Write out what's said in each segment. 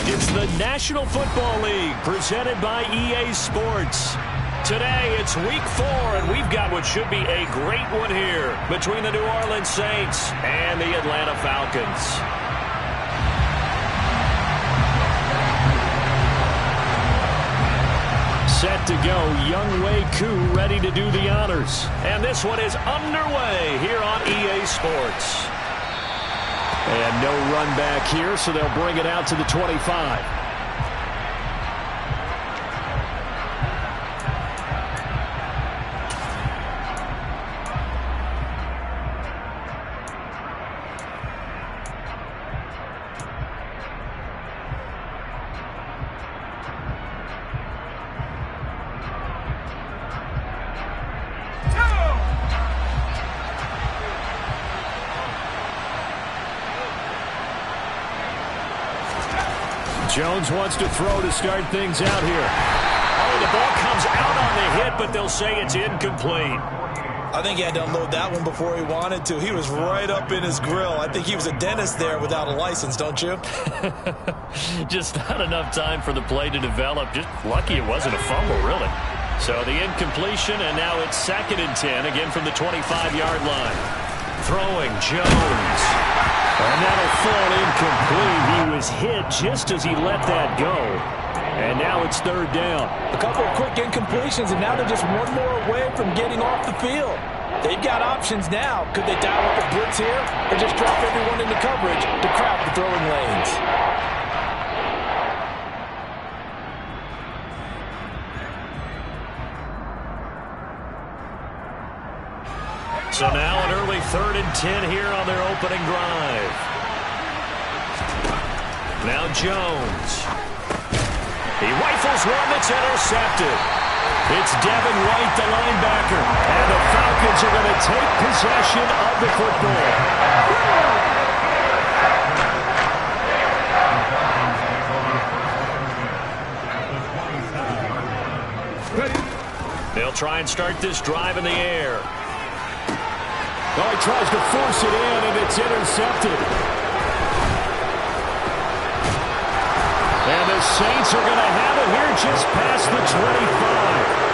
It's the National Football League presented by EA Sports. Today, it's Week 4, and we've got what should be a great one here between the New Orleans Saints and the Atlanta Falcons. Set to go, Younghoe Koo ready to do the honors. And this one is underway here on EA Sports. And no run back here, so they'll bring it out to the 25. Jones wants to throw to start things out here. Oh, the ball comes out on the hit, but they'll say it's incomplete. I think he had to unload that one before he wanted to. He was right up in his grill. I think he was a dentist there without a license, don't you? Just not enough time for the play to develop. Just lucky it wasn't a fumble, really. So the incompletion, and now it's 2nd and 10, again from the 25-yard line. Throwing, Jones. And that'll fall incomplete. He was hit just as he let that go. And now it's 3rd down. A couple of quick incompletions, and now they're just one more away from getting off the field. They've got options now. Could they dial up a blitz here or just drop everyone into coverage to crowd the throwing lanes? So now an early 3rd and 10 here on their opening drive. Now Jones. He rifles one that's intercepted. It's Devin White, the linebacker. And the Falcons are going to take possession of the football. They'll try and start this drive in the air. Oh, he tries to force it in, and it's intercepted. And the Saints are going to have it here just past the 25.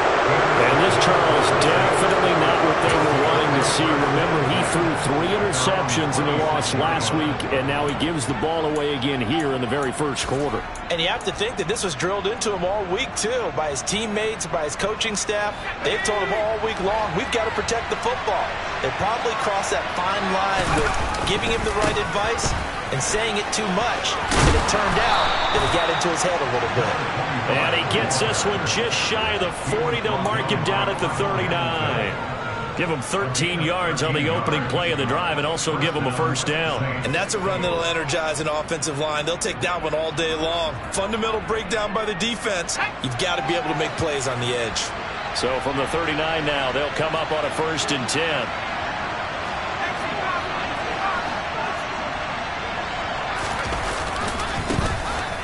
And this, Charles, definitely not what they were wanting to see. Remember, he threw 3 interceptions in the loss last week, and now he gives the ball away again here in the very first quarter. And you have to think that this was drilled into him all week, too, by his teammates, by his coaching staff. They've told him all week long, we've got to protect the football. They probably crossed that fine line with giving him the right advice and saying it too much. And it turned out that it got into his head a little bit. And he gets this one just shy of the 40. They'll mark him down at the 39. Give him 13 yards on the opening play of the drive and also give him a 1st down. And that's a run that'll energize an offensive line. They'll take that one all day long. Fundamental breakdown by the defense. You've got to be able to make plays on the edge. So from the 39 now, they'll come up on a 1st and 10.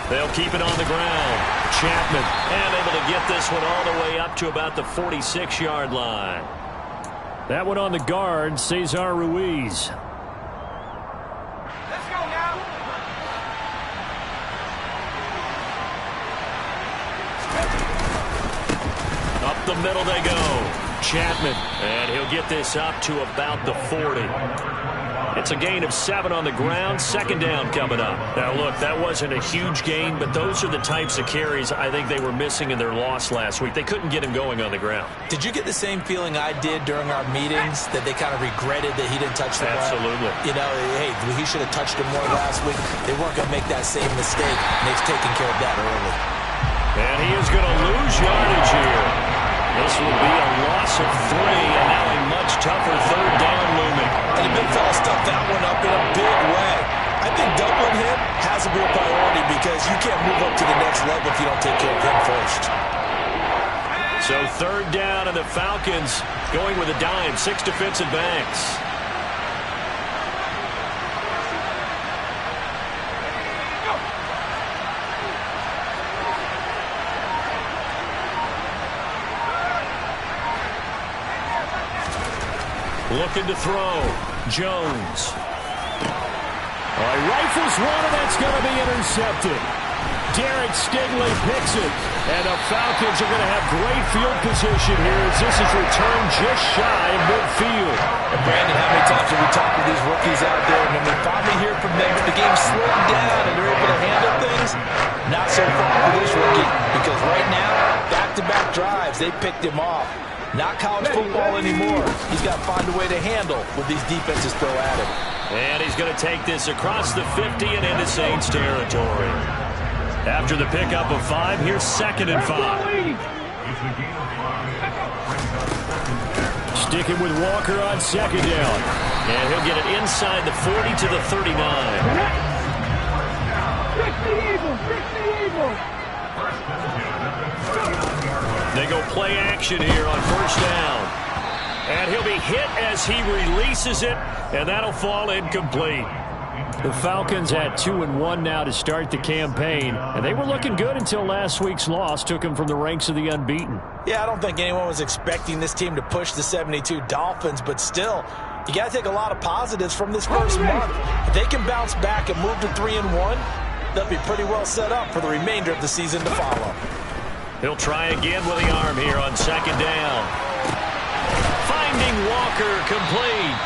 They'll keep it on the ground. Chapman, and able to get this one all the way up to about the 46-yard line. That one on the guard, Cesar Ruiz. Let's go now. Up the middle they go. Chapman, and he'll get this up to about the 40. It's a gain of 7 on the ground. 2nd down coming up. Now, look, that wasn't a huge gain, but those are the types of carries I think they were missing in their loss last week. They couldn't get him going on the ground. Did you get the same feeling I did during our meetings, that they kind of regretted that he didn't touch the ball? Absolutely. You know, hey, he should have touched him more last week. They weren't going to make that same mistake, and they've taken care of that early. And he is going to lose yardage here. This will be a loss of 3, and now a much tougher 3rd down looming. And the big fella stuffed that one up in a big way. I think doubling him has to be a priority because you can't move up to the next level if you don't take care of him first. So 3rd down, and the Falcons going with a dime. 6 defensive backs. Looking to throw. Jones. Rifles one, and that's going to be intercepted. Derek Stingley picks it. And the Falcons are going to have great field position here as this is returned just shy of midfield. And Brandon, how many times have we talked with these rookies out there, and when we finally hear from them, the game's slowed down and they're able to handle things? Not so far for this rookie, because right now, back-to-back drives, they picked him off. Not college football anymore. He's got to find a way to handle what these defenses throw at him. And he's going to take this across the 50 and into Saints territory. After the pickup of 5, here's 2nd and 5. Sticking with Walker on 2nd down. And he'll get it inside the 40 to the 39. They go play action here on 1st down. And he'll be hit as he releases it, and that'll fall incomplete. The Falcons at 2-1 now to start the campaign, and they were looking good until last week's loss took them from the ranks of the unbeaten. Yeah, I don't think anyone was expecting this team to push the 72 Dolphins, but still, you got to take a lot of positives from this first month. If they can bounce back and move to 3-1, they'll be pretty well set up for the remainder of the season to follow. He'll try again with the arm here on 2nd down. Finding Walker complete.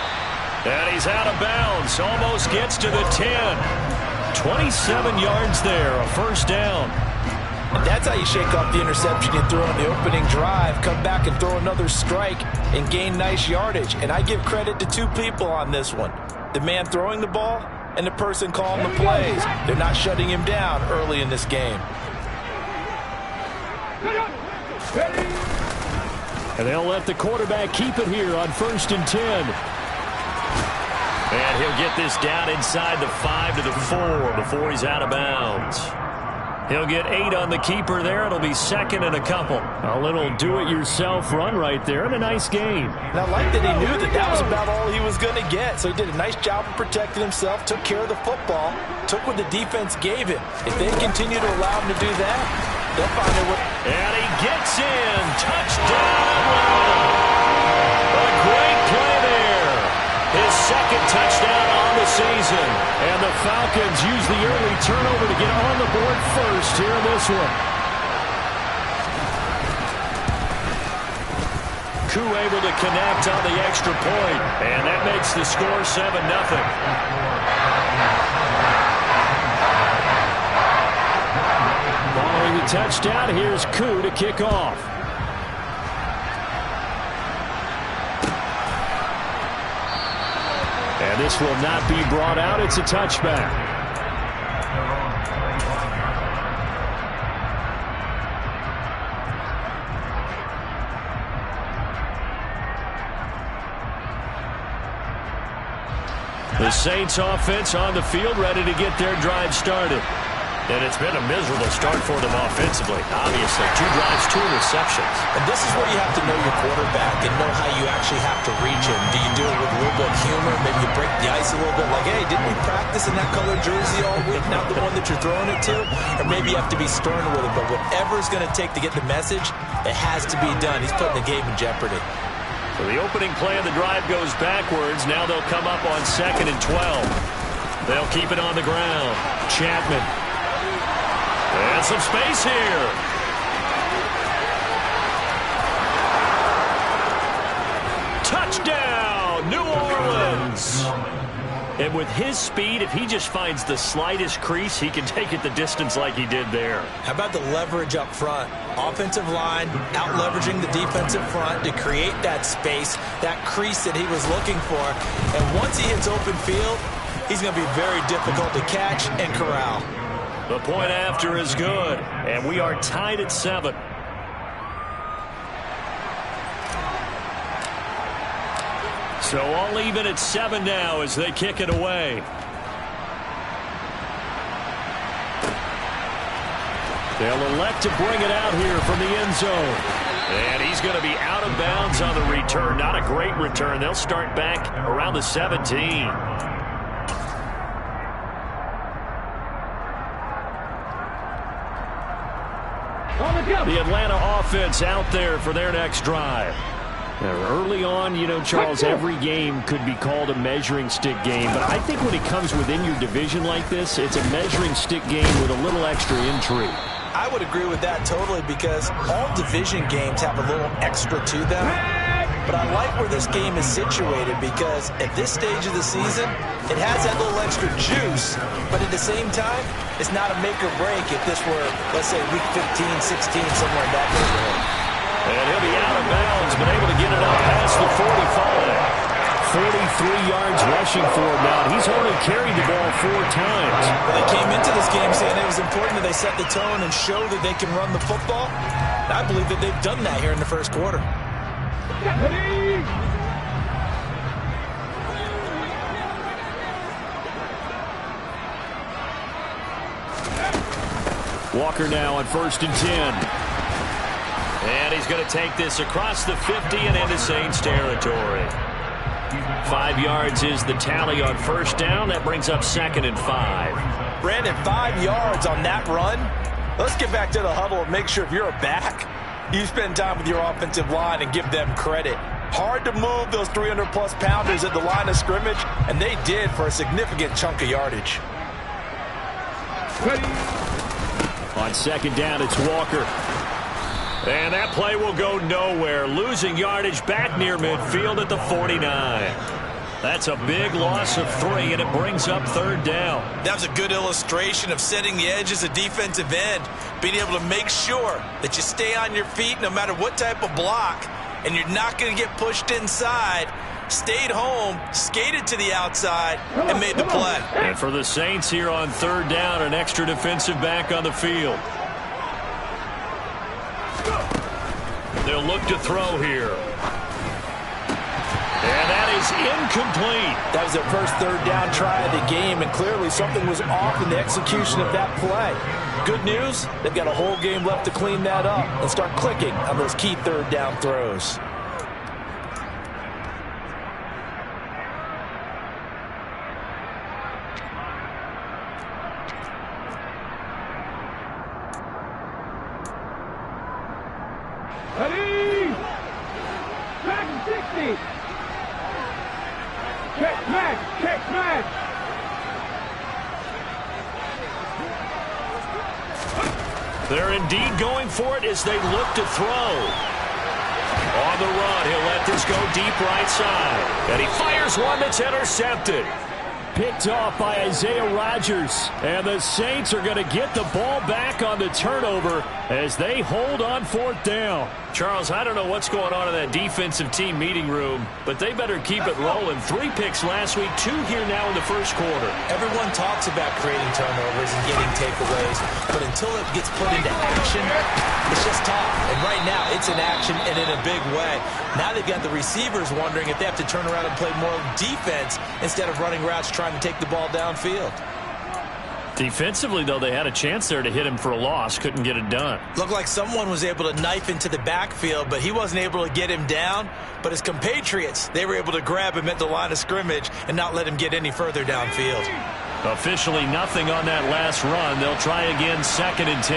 And he's out of bounds. Almost gets to the 10. 27 yards there, a 1st down. And that's how you shake off the interception you threw on the opening drive. Come back and throw another strike and gain nice yardage. And I give credit to 2 people on this one. The man throwing the ball and the person calling the plays. They're not shutting him down early in this game. And they'll let the quarterback keep it here on 1st and 10. And he'll get this down inside the 5 to the 4 before he's out of bounds. He'll get 8 on the keeper there. It'll be 2nd and a couple. A little do-it-yourself run right there and a nice game. And I like that he knew that that was about all he was going to get. So he did a nice job of protecting himself, took care of the football, took what the defense gave him. If they continue to allow him to do that, they'll find a way. And he gets in. Touchdown. A great play there. His 2nd touchdown on the season. And the Falcons use the early turnover to get on the board first here in this one. Koo able to connect on the extra point. And that makes the score 7-0. Following the touchdown, here's Koo to kick off. And this will not be brought out. It's a touchback. The Saints offense on the field, ready to get their drive started. And it's been a miserable start for them offensively. Obviously, 2 drives, 2 interceptions. And this is where you have to know your quarterback and know how you actually have to reach him. Do you do it with a little bit of humor? Maybe you break the ice a little bit like, hey, didn't we practice in that colored jersey all week? Not the one that you're throwing it to? Or maybe you have to be stern with it. But whatever it's going to take to get the message, it has to be done. He's putting the game in jeopardy. So the opening play of the drive goes backwards. Now they'll come up on 2nd and 12. They'll keep it on the ground. Chapman. And some space here. Touchdown, New Orleans. And with his speed, if he just finds the slightest crease, he can take it the distance like he did there. How about the leverage up front? Offensive line out-leveraging the defensive front to create that space, that crease that he was looking for. And once he hits open field, he's going to be very difficult to catch and corral. The point after is good, and we are tied at 7. So all even at 7 now as they kick it away. They'll elect to bring it out here from the end zone. And he's going to be out of bounds on the return. Not a great return. They'll start back around the 17. The Atlanta offense out there for their next drive. Early on, you know, Charles, every game could be called a measuring stick game. But I think when it comes within your division like this, it's a measuring stick game with a little extra intrigue. I would agree with that totally because all division games have a little extra to them. But I like where this game is situated because at this stage of the season, it has that little extra juice. But at the same time, it's not a make or break if this were, let's say, week 15, 16, somewhere in that neighborhood. And he'll be out of bounds, but able to get it up past the 45. 43 yards rushing for him now. He's only carried the ball 4 times. Well, they came into this game saying it was important that they set the tone and show that they can run the football. And I believe that they've done that here in the first quarter. Walker now on 1st and 10. And he's going to take this across the 50 and into Saints territory. 5 yards is the tally on 1st down. That brings up 2nd and 5. Brandon, 5 yards on that run. Let's get back to the huddle and make sure if you're a back, you spend time with your offensive line and give them credit. Hard to move those 300-plus pounders at the line of scrimmage, and they did for a significant chunk of yardage. On 2nd down, it's Walker. And that play will go nowhere. Losing yardage back near midfield at the 49. That's a big loss of 3, and it brings up 3rd down. That was a good illustration of setting the edge as a defensive end, being able to make sure that you stay on your feet no matter what type of block, and you're not going to get pushed inside. Stayed home, skated to the outside, and made the play. And for the Saints here on 3rd down, an extra defensive back on the field. They'll look to throw here. And that is incomplete. That was their first 3rd down try of the game, and clearly something was off in the execution of that play. Good news, they've got a whole game left to clean that up and start clicking on those key 3rd down throws. Ready? Back 60. Check smash. Check smash. They're indeed going for it as they look to throw. On the run, he'll let this go deep right side. And he fires one that's intercepted. Picked off by Isaiah Rodgers. And the Saints are going to get the ball back on the turnover as they hold on 4th down. Charles, I don't know what's going on in that defensive team meeting room, but they better keep it rolling. 3 picks last week, 2 here now in the first quarter. Everyone talks about creating turnovers and getting takeaways, but until it gets put into action, it's just tough. And right now, it's in action and in a big way. Now they've got the receivers wondering if they have to turn around and play more defense instead of running routes trying to take the ball downfield. Defensively, though, they had a chance there to hit him for a loss. Couldn't get it done. Looked like someone was able to knife into the backfield, but he wasn't able to get him down. But his compatriots, they were able to grab him at the line of scrimmage and not let him get any further downfield. Officially nothing on that last run. They'll try again, 2nd and 10.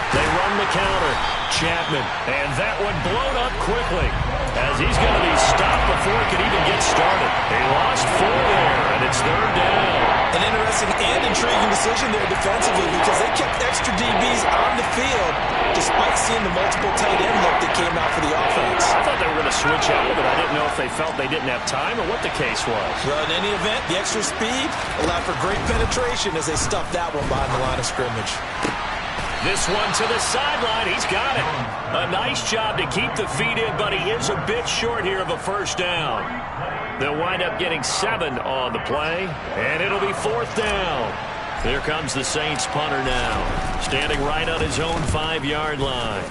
They run the counter. Chapman, and that one blown up quickly as he's going to be stopped before it can even get started. They lost 4 there, and it's 3rd down. An interesting and intriguing decision there defensively because they kept extra DBs on the field despite seeing the multiple tight end look that came out for the offense. I thought they were going to switch out of it. I didn't know if they felt they didn't have time or what the case was. Well, in any event, the extra speed allowed for great penetration as they stuffed that one behind the line of scrimmage. This one to the sideline. He's got it. A nice job to keep the feet in, but he is a bit short here of a 1st down. They'll wind up getting 7 on the play, and it'll be 4th down. Here comes the Saints punter now, standing right on his own 5-yard line.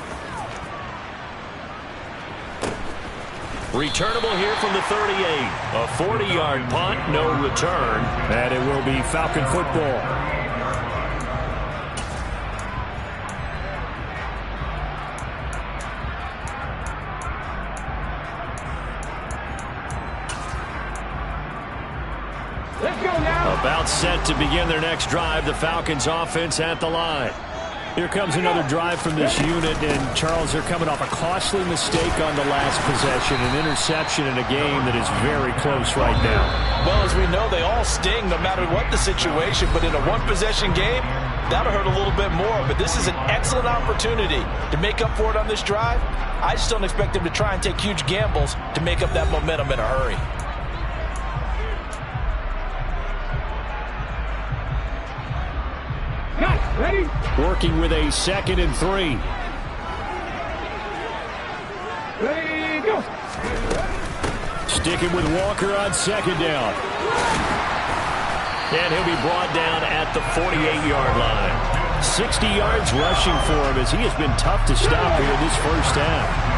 Returnable here from the 38. A 40-yard punt, no return, and it will be Falcon football. Let's go now. About set to begin their next drive. The Falcons offense at the line. Here comes another drive from this unit, and Charles, they're coming off a costly mistake on the last possession, an interception in a game that is very close right now. Well, as we know, they all sting no matter what the situation, but in a one-possession game, that'll hurt a little bit more. But this is an excellent opportunity to make up for it on this drive. I just don't expect them to try and take huge gambles to make up that momentum in a hurry. Ready? Working with a 2nd and 3. Ready, go. Sticking with Walker on 2nd down. And he'll be brought down at the 48-yard line. 60 yards rushing for him as he has been tough to stop here in this first half.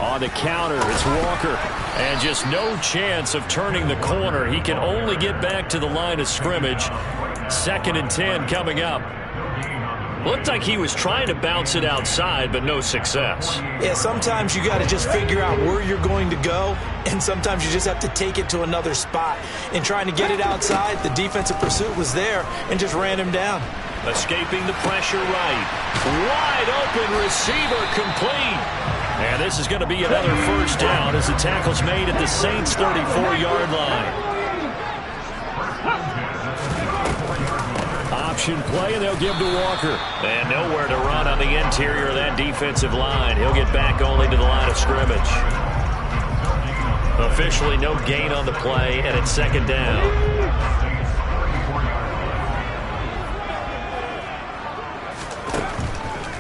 On the counter, it's Walker. And just no chance of turning the corner. He can only get back to the line of scrimmage. 2nd and 10 coming up. Looked like he was trying to bounce it outside, but no success. Yeah, sometimes you got to just figure out where you're going to go, and sometimes you just have to take it to another spot. In trying to get it outside, the defensive pursuit was there and just ran him down. Escaping the pressure right. Wide open receiver complete. And this is going to be another first down as the tackle's made at the Saints' 34-yard line. Option play, and they'll give to Walker. And nowhere to run on the interior of that defensive line. He'll get back only to the line of scrimmage. Officially no gain on the play, and it's 2nd down.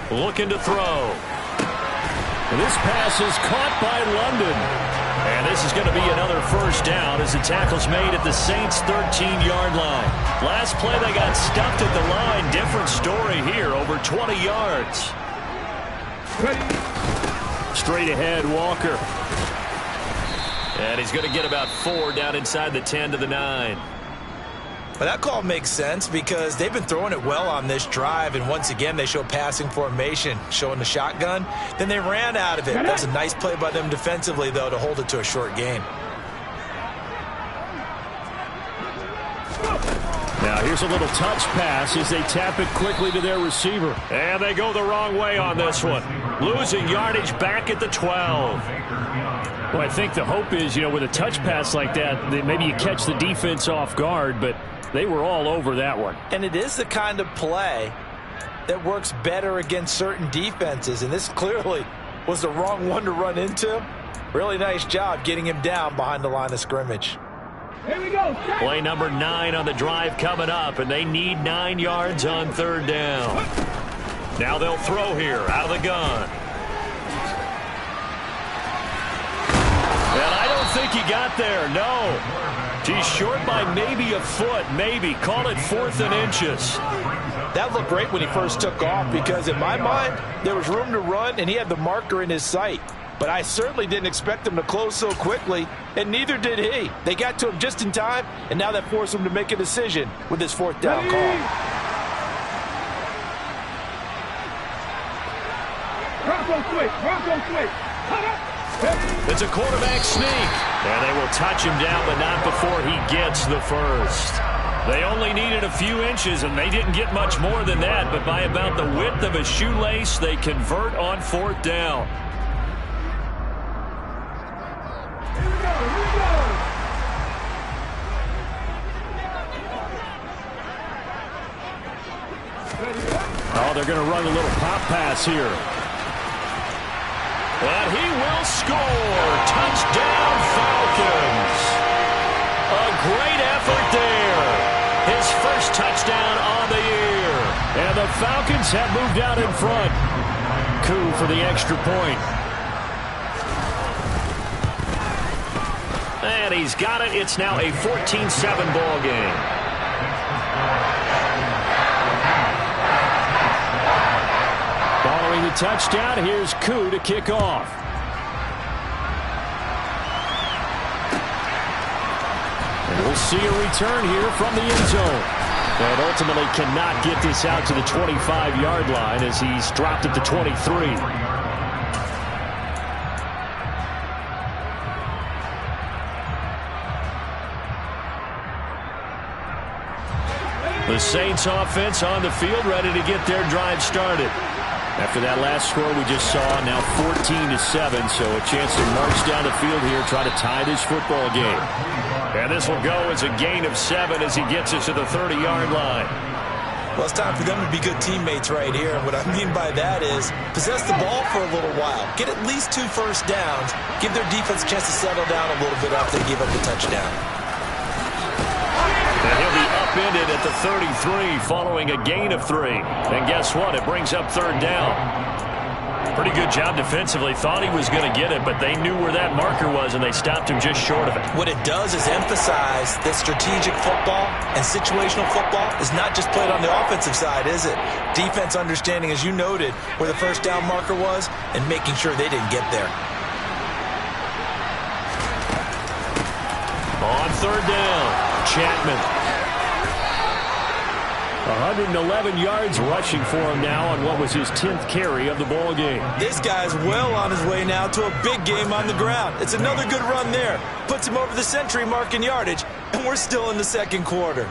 Looking to throw. And this pass is caught by London. And this is going to be another first down as the tackle's made at the Saints' 13-yard line. Last play they got stuffed at the line. Different story here, over 20 yards. Straight ahead, Walker. And he's going to get about 4 down inside the 10 to the 9. But that call makes sense because they've been throwing it well on this drive, and once again they show passing formation, showing the shotgun. Then they ran out of it. That was a nice play by them defensively, though, to hold it to a short gain. Now here's a little touch pass as they tap it quickly to their receiver. And they go the wrong way on this one. Losing yardage back at the 12. Well, I think the hope is, with a touch pass like that, that maybe you catch the defense off guard, but they were all over that one. And it is the kind of play that works better against certain defenses, and this clearly was the wrong one to run into. Really nice job getting him down behind the line of scrimmage. Here we go. Play number 9 on the drive coming up, and they need 9 yards on 3rd down. Now they'll throw here out of the gun. And I don't think he got there, no. He's short by maybe a foot, maybe. Call it 4th and inches. That looked great when he first took off because in my mind, there was room to run and he had the marker in his sight. But I certainly didn't expect him to close so quickly, and neither did he. They got to him just in time, and now that forced him to make a decision with his 4th down call. Bronco switch. Cut up. It's a quarterback sneak. And they will touch him down, but not before he gets the first. They only needed a few inches, and they didn't get much more than that. But by about the width of a shoelace, they convert on 4th down. Here we go. Oh, they're going to run a little pop pass here. And he will score. Touchdown, Falcons. A great effort there. His first touchdown on the year. And the Falcons have moved out in front. Coup for the extra point. And he's got it. It's now a 14-7 ball game. Following the touchdown, here's Koo to kick off. And we'll see a return here from the end zone. And ultimately cannot get this out to the 25-yard line as he's dropped at the 23. The Saints offense on the field, ready to get their drive started. After that last score we just saw, now 14-7, so a chance to march down the field here, try to tie this football game. And this will go as a gain of 7 as he gets it to the 30-yard line. Well, it's time for them to be good teammates right here. And what I mean by that is possess the ball for a little while. Get at least 2 first downs. Give their defense a chance to settle down a little bit after they give up the touchdown. And he'll be upended at the 33 following a gain of 3. And guess what? It brings up 3rd down. Pretty good job defensively. Thought he was going to get it, but they knew where that marker was, and they stopped him just short of it. What it does is emphasize that strategic football and situational football is not just played on the offensive side, is it? Defense understanding, as you noted, where the first down marker was and making sure they didn't get there. On 3rd down, Chapman. 111 yards rushing for him now on what was his 10th carry of the ball game. This guy's well on his way now to a big game on the ground. It's another good run there. Puts him over the century mark in yardage, and we're still in the 2nd quarter.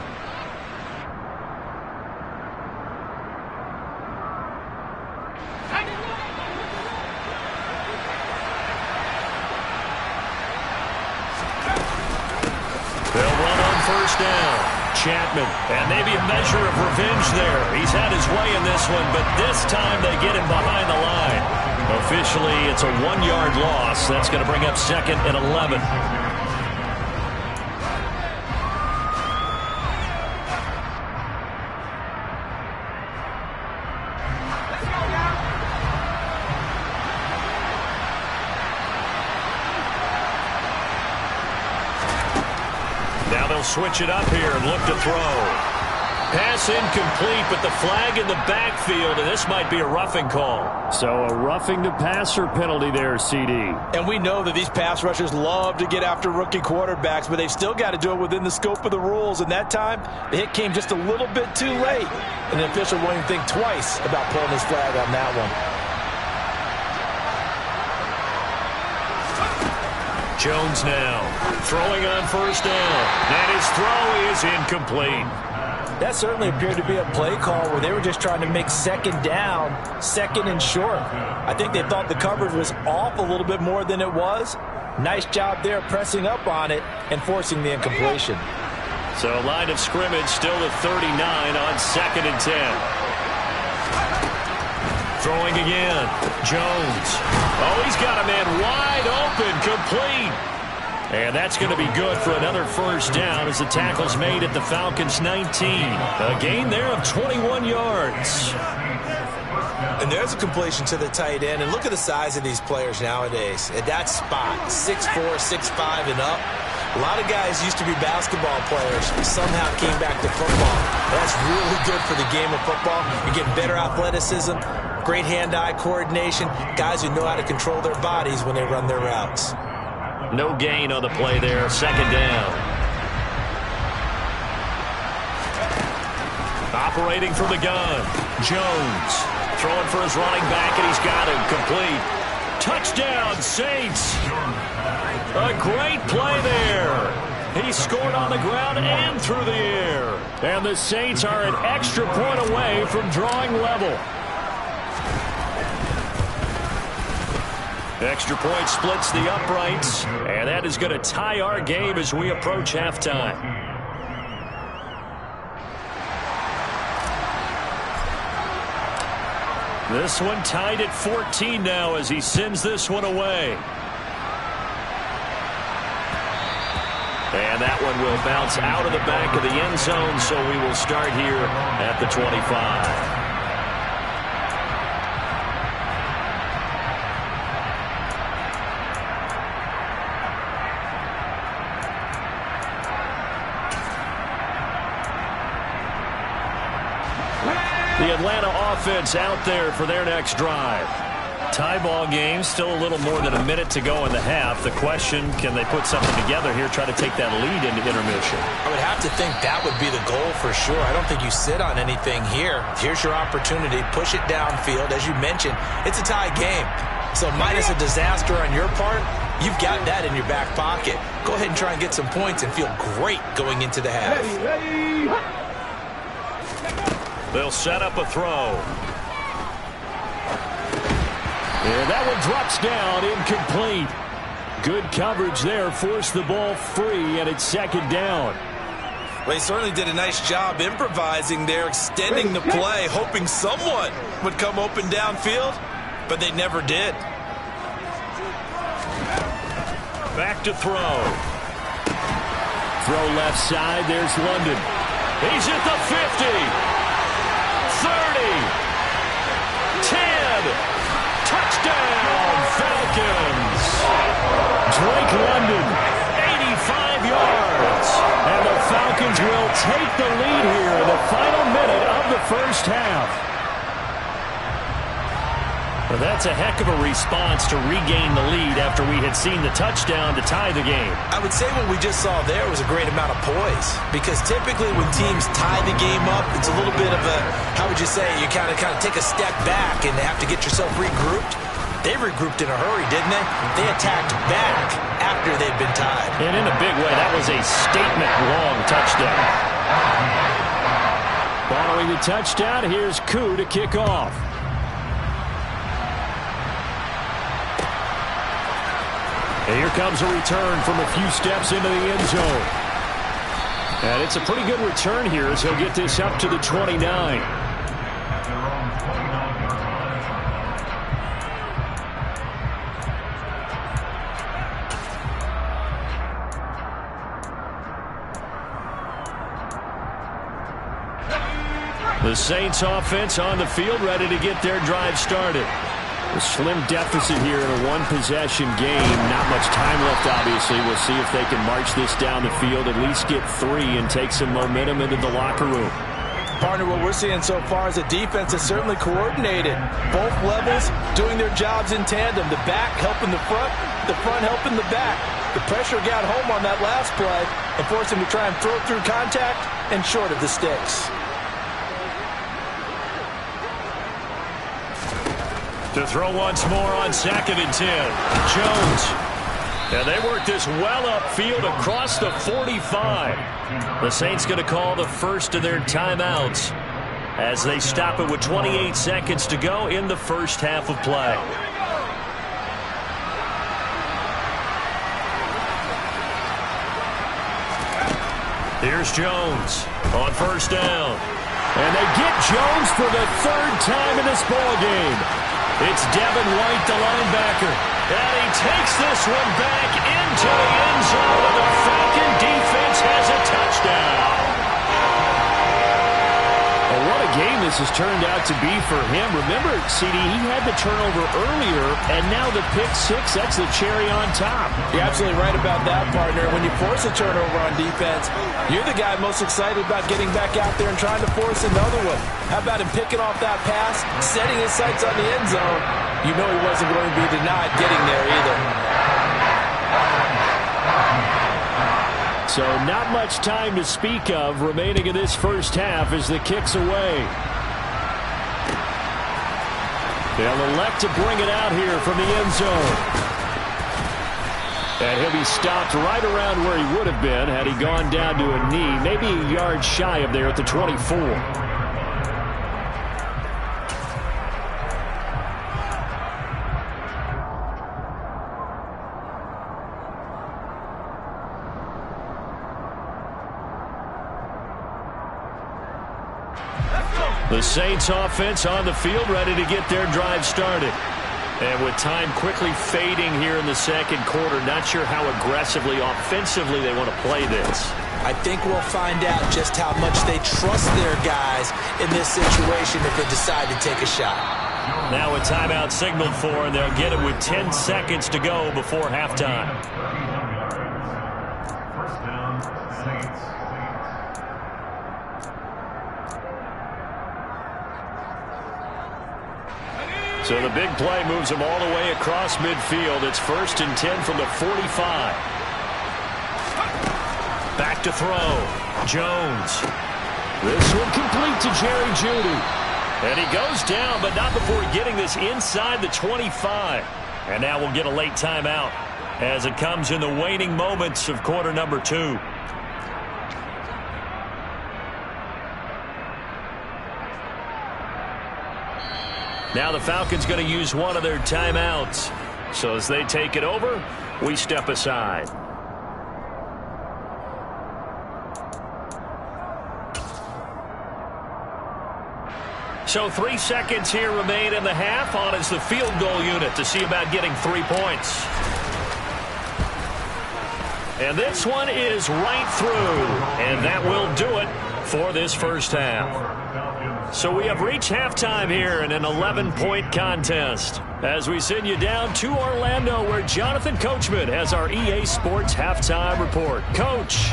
They'll run on 1st down. Chapman, and maybe a measure of revenge there. He's had his way in this one, but this time they get him behind the line. Officially, it's a 1-yard loss. That's going to bring up 2nd and 11. Now they'll switch it up here and look to throw. Pass incomplete, but the flag in the backfield, and this might be a roughing call. So a roughing the passer penalty there, CD. And we know that these pass rushers love to get after rookie quarterbacks, but they've still got to do it within the scope of the rules. And that time, the hit came just a little bit too late. And the official won't even think twice about pulling his flag on that one. Jones now throwing on 1st down. And his throw is incomplete. That certainly appeared to be a play call where they were just trying to make 2nd down, 2nd and short. I think they thought the coverage was off a little bit more than it was. Nice job there pressing up on it and forcing the incompletion. So line of scrimmage still at 39 on 2nd and 10. Throwing again. Jones. Oh, he's got a man wide open, complete. And that's going to be good for another 1st down as the tackle's made at the Falcons' 19. A gain there of 21 yards. And there's a completion to the tight end. And look at the size of these players nowadays. At that spot, 6'4", 6'5", and up. A lot of guys used to be basketball players, somehow came back to football. That's really good for the game of football. You get better athleticism, great hand-eye coordination, guys who know how to control their bodies when they run their routes. No gain on the play there, 2nd down. Operating from the gun, Jones. Throwing for his running back, and he's got him complete. Touchdown, Saints. A great play there. He scored on the ground and through the air. And the Saints are an extra point away from drawing level. Extra point splits the uprights, and that is going to tie our game as we approach halftime. This one tied at 14 now as he sends this one away. And that one will bounce out of the back of the end zone, so we will start here at the 25. The Atlanta offense out there for their next drive. Tie ball game, still a little more than a minute to go in the half. The question, can they put something together here, try to take that lead into intermission? I would have to think that would be the goal for sure. I don't think you sit on anything here. Here's your opportunity. Push it downfield. As you mentioned, it's a tie game. So minus a disaster on your part, you've got that in your back pocket. Go ahead and try and get some points and feel great going into the half. Ready, ready. They'll set up a throw. And that one drops down, incomplete. Good coverage there, forced the ball free, and it's second down. Well, he certainly did a nice job improvising there, extending the play, hoping someone would come open downfield, but they never did. Back to throw. Throw left side, there's London. He's at the 50. 30. 10. Touchdown, Falcons. Drake London, 85 yards. And the Falcons will take the lead here in the final minute of the first half. Well, that's a heck of a response to regain the lead after we had seen the touchdown to tie the game. I would say what we just saw there was a great amount of poise, because typically when teams tie the game up, it's a little bit of a, how would you say, you kind of take a step back and have to get yourself regrouped. They regrouped in a hurry, didn't they? They attacked back after they'd been tied. And in a big way, that was a statement-long touchdown. Following the touchdown, here's Koo to kick off. And here comes a return from a few steps into the end zone. And it's a pretty good return here as he'll get this up to the 29. The Saints offense on the field, ready to get their drive started. A slim deficit here in a one-possession game. Not much time left, obviously. We'll see if they can march this down the field, at least get 3, and take some momentum into the locker room. Partner, what we're seeing so far is the defense is certainly coordinated. Both levels doing their jobs in tandem. The back helping the front helping the back. The pressure got home on that last play and forced him to try and throw through contact and short of the sticks. To throw once more on 2nd and 10. Jones. And they work this well upfield across the 45. The Saints going to call the first of their timeouts as they stop it with 28 seconds to go in the first half of play. Here's Jones on first down. And they get Jones for the 3rd time in this ballgame. It's Devin White, the linebacker. And he takes this one back into the end zone, and the Falcon defense has a touchdown. Well, what a game this has turned out to be for him. Remember, CD, he had the turnover earlier, and now the pick 6, that's the cherry on top. You're absolutely right about that, partner. When you force a turnover on defense, you're the guy most excited about getting back out there and trying to force another one. How about him picking off that pass, setting his sights on the end zone? You know he wasn't going to be denied getting there either. So not much time to speak of remaining in this first half as the kick's away. They'll elect to bring it out here from the end zone. And he'll be stopped right around where he would have been had he gone down to a knee, maybe a yard shy of there at the 24. The Saints offense on the field, ready to get their drive started. And with time quickly fading here in the second quarter, not sure how aggressively, offensively they want to play this. I think we'll find out just how much they trust their guys in this situation if they decide to take a shot. Now a timeout signaled for, and they'll get it with 10 seconds to go before halftime. First down, Saints. So the big play moves them all the way across midfield. It's 1st and 10 from the 45. Back to throw. Jones. This one complete to Jerry Jeudy. And he goes down, but not before getting this inside the 25. And now we'll get a late timeout as it comes in the waning moments of quarter number 2. Now the Falcons going to use one of their timeouts. So as they take it over, we step aside. So 3 seconds here remain in the half. On is the field goal unit to see about getting 3 points. And this one is right through. And that will do it for this first half. So we have reached halftime here in an 11-point contest. As we send you down to Orlando, where Jonathan Coachman has our EA Sports halftime report. Coach.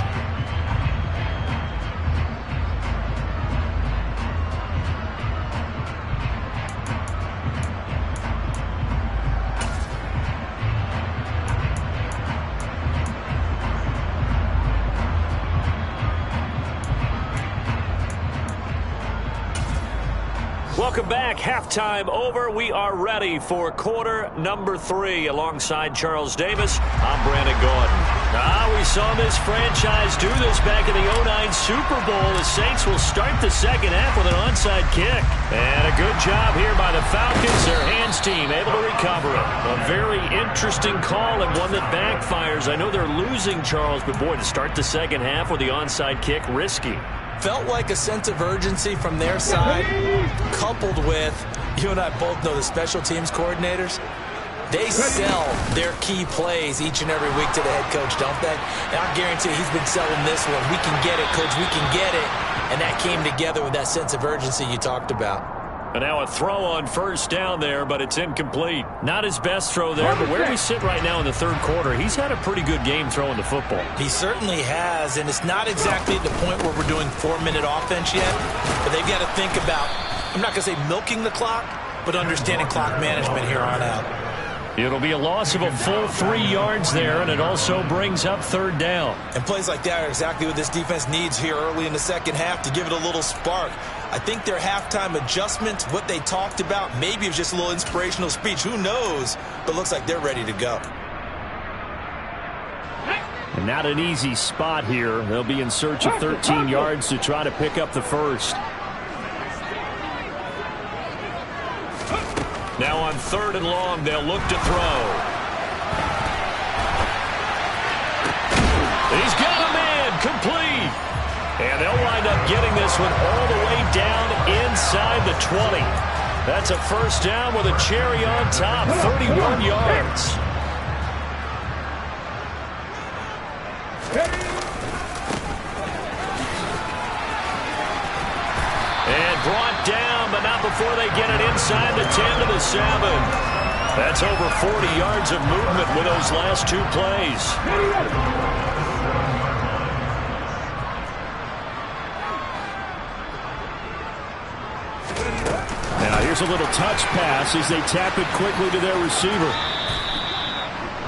Welcome back. Halftime over. We are ready for quarter number 3. Alongside Charles Davis, I'm Brandon Gordon. We saw this franchise do this back in the 2009 Super Bowl. The Saints will start the second half with an onside kick. And a good job here by the Falcons. Their hands team able to recover it. A very interesting call and one that backfires. I know they're losing, Charles, but boy, to start the second half with the onside kick, risky. Felt like a sense of urgency from their side, coupled with, you and I both know the special teams coordinators, they sell their key plays each and every week to the head coach, don't they? And I guarantee he's been selling this one. We can get it, coach, we can get it. And that came together with that sense of urgency you talked about. And now a throw on first down there, but it's incomplete. Not his best throw there, but where we sit right now in the third quarter, he's had a pretty good game throwing the football. He certainly has, and it's not exactly at the point where we're doing 4-minute offense yet, but they've got to think about, I'm not going to say milking the clock, but understanding clock management here on out. It'll be a loss of a full 3 yards there, and it also brings up third down. And plays like that are exactly what this defense needs here early in the second half to give it a little spark. I think their halftime adjustments, what they talked about, maybe it was just a little inspirational speech. Who knows? But looks like they're ready to go. And not an easy spot here. They'll be in search of 13 yards to try to pick up the first. Now on 3rd and long, they'll look to throw. He's got a man, complete. And they'll wind up getting this one all the way down inside the 20. That's a first down with a cherry on top, 31 yards. And brought down, but not before they get it inside the 10 to the 7. That's over 40 yards of movement with those last 2 plays. Now here's a little touch pass as they tap it quickly to their receiver.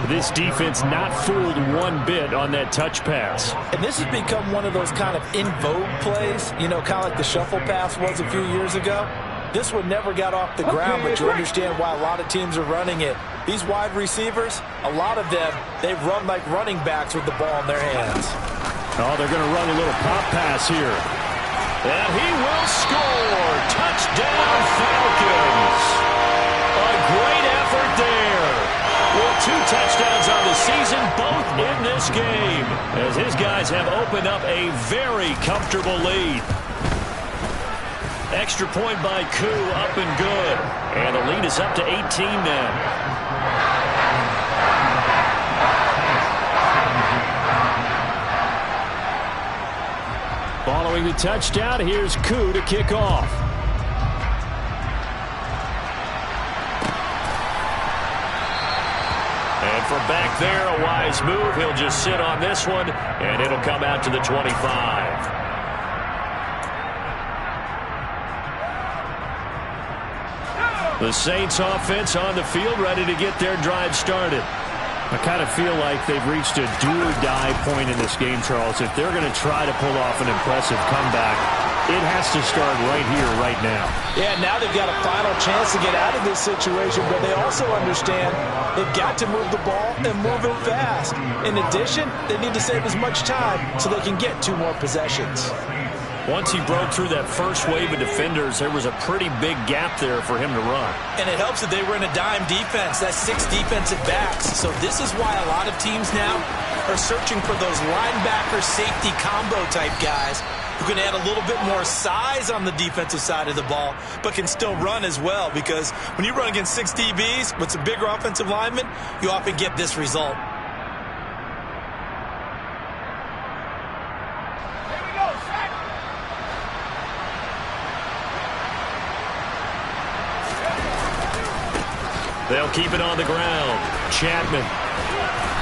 This defense not fooled one bit on that touch pass. And this has become one of those kind of in vogue plays, you know, kind of like the shuffle pass was a few years ago. This one never got off the ground, but you understand why a lot of teams are running it. These wide receivers, a lot of them, they run like running backs with the ball in their hands. Oh, they're going to run a little pop pass here. And he will score. Touchdown, Falcons. A great effort there. With 2 touchdowns on the season, both in this game, as his guys have opened up a very comfortable lead. Extra point by Koo, up and good. And the lead is up to 18 now. Following the touchdown, here's Koo to kick off. And from back there, a wise move. He'll just sit on this one, and it'll come out to the 25. The Saints offense on the field, ready to get their drive started. I kind of feel like they've reached a do-or-die point in this game, Charles. If they're going to try to pull off an impressive comeback, it has to start right here, right now. Yeah, now they've got a final chance to get out of this situation, but they also understand they've got to move the ball and move it fast. In addition, they need to save as much time so they can get 2 more possessions. Once he broke through that first wave of defenders, there was a pretty big gap there for him to run. And it helps that they were in a dime defense. That's 6 defensive backs. So this is why a lot of teams now are searching for those linebacker safety combo type guys who can add a little bit more size on the defensive side of the ball, but can still run as well, because when you run against 6 DBs with some bigger offensive linemen, you often get this result. They'll keep it on the ground. Chapman.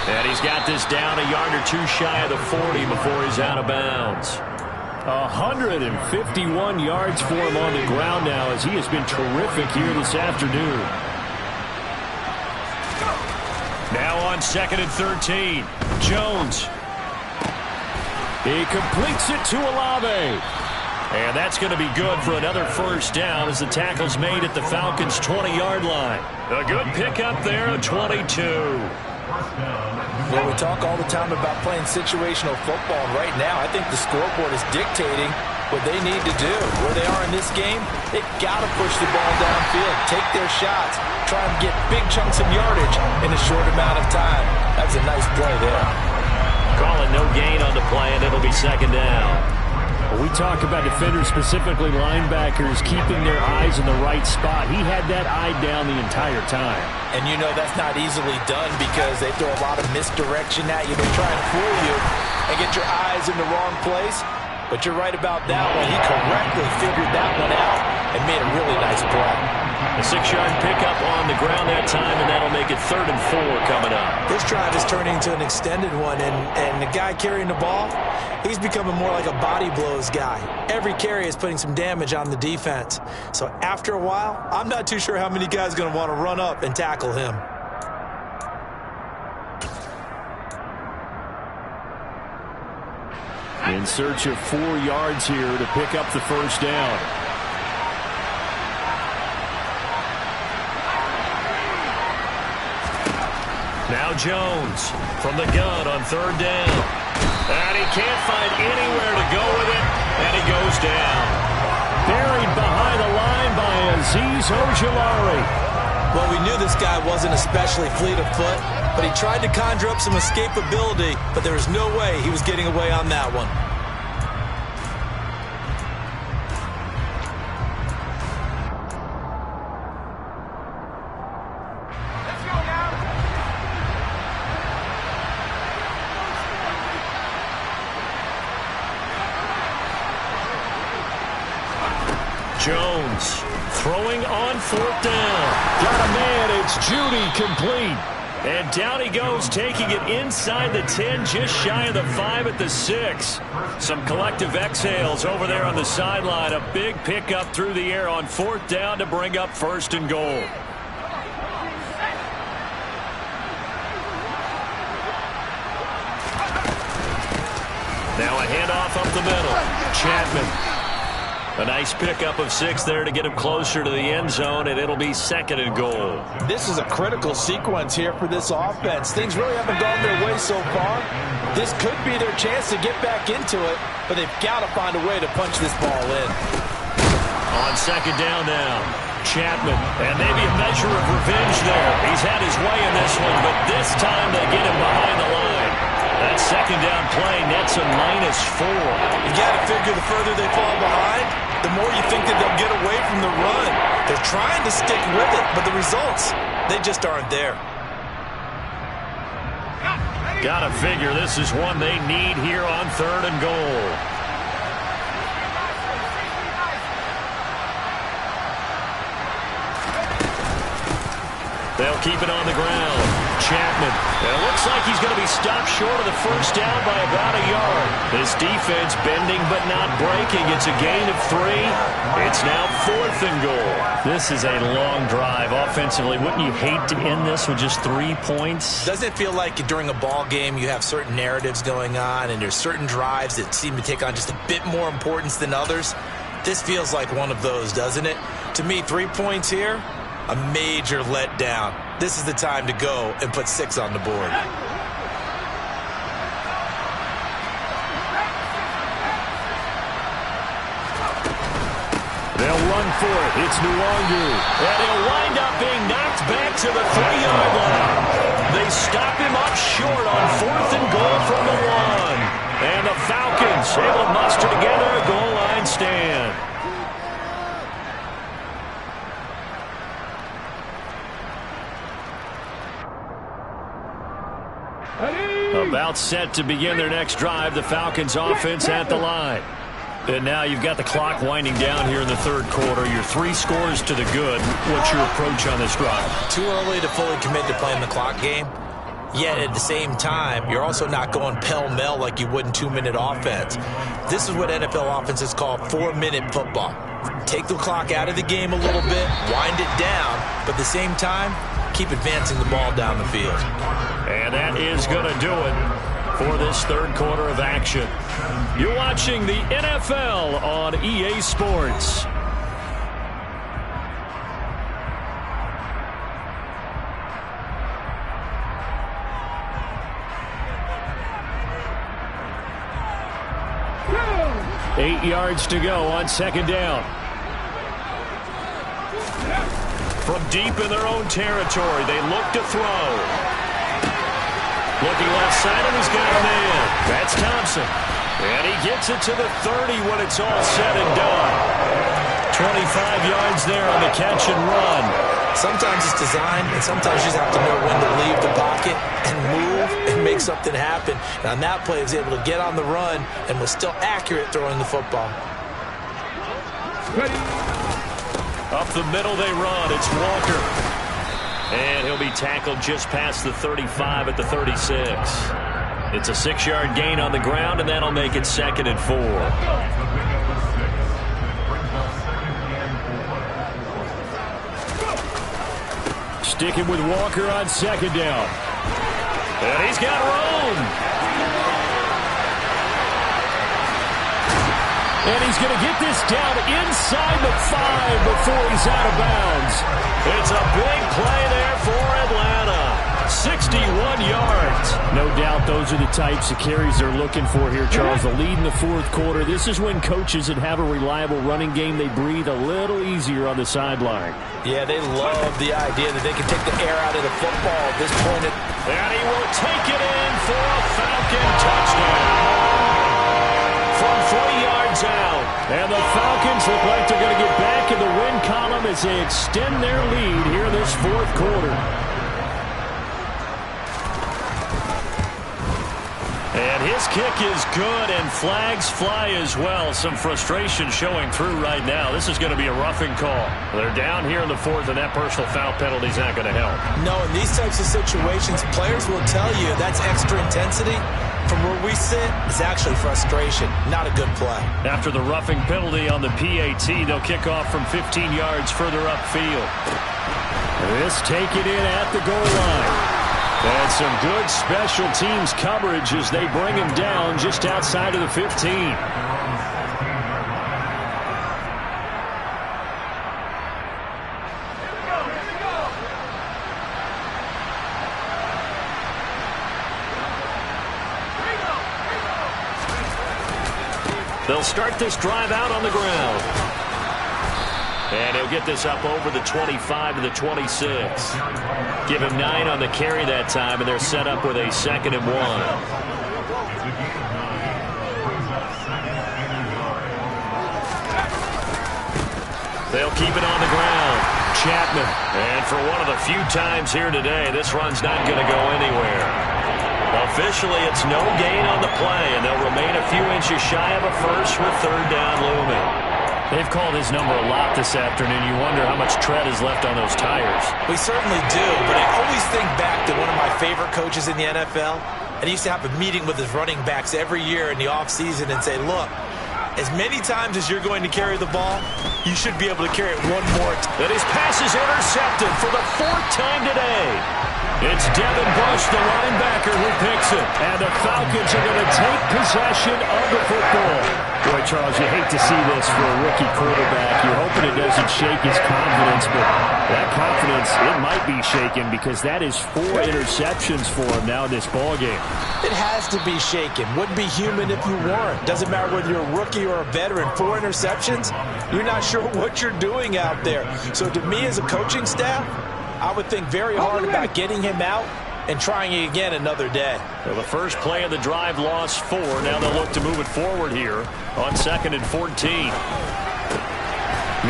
And he's got this down a yard or two shy of the 40 before he's out of bounds. 151 yards for him on the ground now, as he has been terrific here this afternoon. Now on 2nd and 13. Jones. He completes it to Olave. And that's going to be good for another first down as the tackle's made at the Falcons' 20-yard line. A good pickup there, a 22. Well, we talk all the time about playing situational football, and right now I think the scoreboard is dictating what they need to do. Where they are in this game, they've got to push the ball downfield, take their shots, try and get big chunks of yardage in a short amount of time. That's a nice play there. Calling no gain on the play, and it'll be 2nd down. When we talk about defenders, specifically linebackers, keeping their eyes in the right spot, he had that eye down the entire time. And you know that's not easily done because they throw a lot of misdirection at you. They try and fool you and get your eyes in the wrong place. But you're right about that one. He correctly figured that one out and made a really nice play. A 6-yard pickup on the ground that time, and that'll make it 3rd and 4 coming up. This drive is turning into an extended one, and the guy carrying the ball, he's becoming more like a body blows guy. Every carry is putting some damage on the defense. So after a while, I'm not too sure how many guys are going to want to run up and tackle him. In search of 4 yards here to pick up the first down. Now Jones from the gun on 3rd down. And he can't find anywhere to go with it, and he goes down. Buried behind the line by Azeez Ojulari. Well, we knew this guy wasn't especially fleet of foot, but he tried to conjure up some escapability, but there was no way he was getting away on that one. Jones throwing on 4th down. Got a man, it's Judy, complete. And down he goes, taking it inside the 10, just shy of the 5 at the 6. Some collective exhales over there on the sideline. A big pickup through the air on 4th down to bring up 1st and goal. Now a handoff up the middle. Chapman. A nice pickup of 6 there to get him closer to the end zone, and it'll be 2nd and goal. This is a critical sequence here for this offense. Things really haven't gone their way so far. This could be their chance to get back into it, but they've got to find a way to punch this ball in. On 2nd down now, Chapman, and maybe a measure of revenge there. He's had his way in this one, but this time they get him behind the line. That 2nd down play nets a -4. You got to figure the further they fall behind, the more you think that they'll get away from the run. They're trying to stick with it, but the results, they just aren't there. Gotta figure this is one they need here on 3rd and goal. They'll keep it on the ground. Chapman. And it looks like he's going to be stopped short of the first down by about a yard. This defense bending but not breaking. It's a gain of 3. It's now 4th and goal. This is a long drive offensively. Wouldn't you hate to end this with just 3 points? Doesn't it feel like during a ball game you have certain narratives going on and there's certain drives that seem to take on just a bit more importance than others? This feels like one of those, doesn't it? To me, 3 points here, a major letdown. This is the time to go and put 6 on the board. They'll run for it. It's Nwangu. And he'll wind up being knocked back to the 3-yard line. They stop him up short on 4th and goal from the 1. And the Falcons able to muster together a goal line stand. About set to begin their next drive, the Falcons offense at the line. And now you've got the clock winding down here in the third quarter. You're 3 scores to the good. What's your approach on this drive? Too early to fully commit to playing the clock game. Yet at the same time, you're also not going pell-mell like you would in 2-minute offense. This is what NFL offenses call 4-minute football. Take the clock out of the game a little bit, wind it down, but at the same time, keep advancing the ball down the field. And that is going to do it for this third quarter of action. You're watching the NFL on EA Sports. Eight yards to go on second down. From deep in their own territory, they look to throw. Looking left side, and he's got a man. That's Thompson. And he gets it to the 30 when it's all said and done. 25 yards there on the catch and run. Sometimes it's design, and sometimes you just have to know when to leave the pocket and move and make something happen. And on that play, he was able to get on the run and was still accurate throwing the football. Up the middle they run. It's Walker. And he'll be tackled just past the 35 at the 36. It's a 6-yard gain on the ground, and that'll make it 2nd and 4. Sticking with Walker on second down. And he's got room. And he's going to get this down inside the 5 before he's out of bounds. It's a big play there for Atlanta. 61 yards. No doubt those are the types of carries they're looking for here, Charles. The lead in the fourth quarter. This is when coaches that have a reliable running game, they breathe a little easier on the sideline. Yeah, they love the idea that they can take the air out of the football at this point. And he will take it in for a Falcon touchdown. From 3 yards out. And the Falcons look like they're going to get back in the win column as they extend their lead here in this fourth quarter. And his kick is good, and flags fly as well. Some frustration showing through right now. This is going to be a roughing call. They're down here in the fourth, and that personal foul penalty is not going to help. No, in these types of situations, players will tell you that's extra intensity. From where we sit, it's actually frustration, not a good play. After the roughing penalty on the PAT, they'll kick off from 15 yards further upfield. This taken in at the goal line. And some good special teams coverage as they bring him down just outside of the 15. They'll start this drive out on the ground. And he'll get this up over the 25 to the 26. Give him 9 on the carry that time, and they're set up with a 2nd and 1. They'll keep it on the ground. Chapman. And for one of the few times here today, this run's not going to go anywhere. Officially, it's no gain on the play, and they'll remain a few inches shy of a first with 3rd down looming. They've called his number a lot this afternoon. You wonder how much tread is left on those tires. We certainly do, but I always think back to one of my favorite coaches in the NFL. And he used to have a meeting with his running backs every year in the offseason and say, look, as many times as you're going to carry the ball, you should be able to carry it one more time. And his pass is intercepted for the 4th time today. It's Devin Bush, the linebacker, who picks it. And the Falcons are going to take possession of the football. Boy, Charles, you hate to see this for a rookie quarterback. You're hoping it doesn't shake his confidence, but that confidence, it might be shaken because that is 4 interceptions for him now in this ballgame. It has to be shaken. Wouldn't be human if you weren't. Doesn't matter whether you're a rookie or a veteran. 4 interceptions, you're not sure what you're doing out there. So to me as a coaching staff, I would think very hard about getting him out and trying it again another day. Well, the first play of the drive lost 4. Now they'll look to move it forward here on 2nd and 14.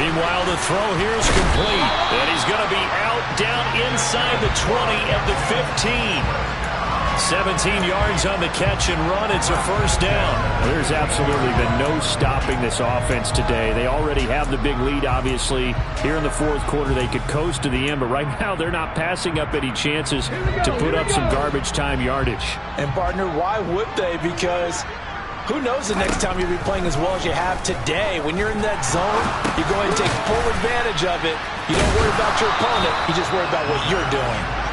Meanwhile, the throw here is complete. And he's going to be out down inside the 20 at the 15. 17 yards on the catch and run. It's a first down. There's absolutely been no stopping this offense today. They already have the big lead, obviously. Here in the 4th quarter, they could coast to the end, but right now they're not passing up any chances to put up some garbage time yardage. And, partner, why would they? Because who knows the next time you'll be playing as well as you have today. When you're in that zone, you go ahead and take full advantage of it. You don't worry about your opponent. You just worry about what you're doing.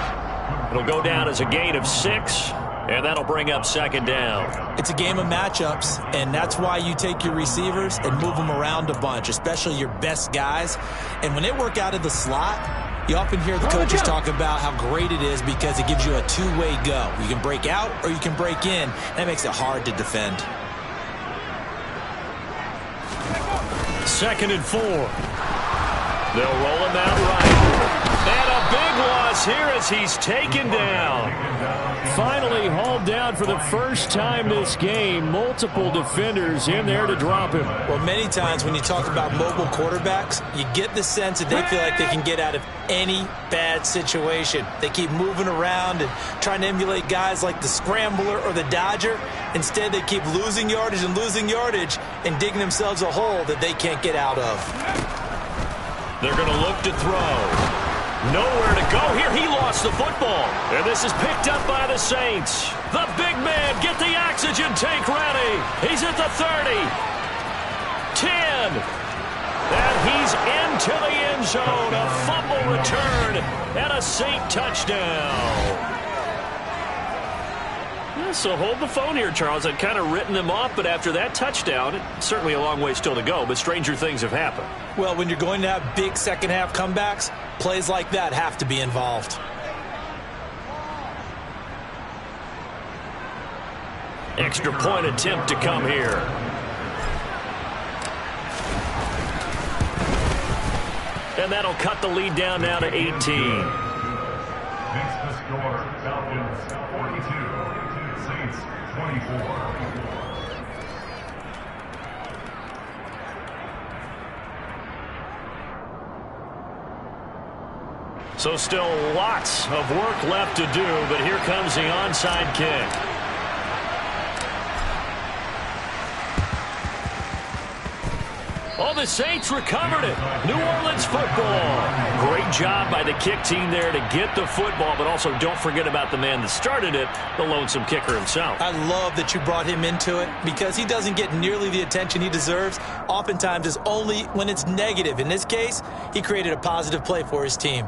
It'll go down as a gain of 6, and that'll bring up 2nd down. It's a game of matchups, and that's why you take your receivers and move them around a bunch, especially your best guys. And when they work out of the slot, you often hear the coaches talk about how great it is because it gives you a 2-way go. You can break out or you can break in. That makes it hard to defend. 2nd and 4. They'll roll him out right. And a big loss here as he's taken down. Finally hauled down for the first time this game. Multiple defenders in there to drop him. Well, many times when you talk about mobile quarterbacks, you get the sense that they feel like they can get out of any bad situation. They keep moving around and trying to emulate guys like the Scrambler or the Dodger. Instead, they keep losing yardage and digging themselves a hole that they can't get out of. They're going to look to throw. Nowhere to go here. He lost the football. And this is picked up by the Saints. The big man, get the oxygen tank ready. He's at the 30. 10. And he's into the end zone. A fumble return and a Saint touchdown. Yeah, so hold the phone here, Charles. I'd kind of written them off, but after that touchdown, it's certainly a long way still to go, but stranger things have happened. Well, when you're going to have big second-half comebacks, plays like that have to be involved. Extra point attempt to come here. And that'll cut the lead down now to 18. Makes the score Falcons 42, Saints 24. So still lots of work left to do, but here comes the onside kick. Oh, the Saints recovered it. New Orleans football. Great job by the kick team there to get the football, but also don't forget about the man that started it, the lonesome kicker himself. I love that you brought him into it because he doesn't get nearly the attention he deserves. Oftentimes it's only when it's negative. In this case, he created a positive play for his team.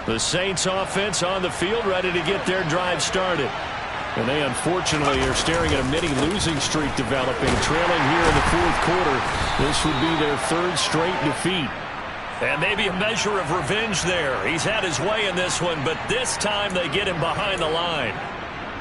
The Saints offense on the field ready to get their drive started. And they unfortunately are staring at a mini losing streak developing, trailing here in the 4th quarter. This would be their 3rd straight defeat. And maybe a measure of revenge there. He's had his way in this one, but this time they get him behind the line.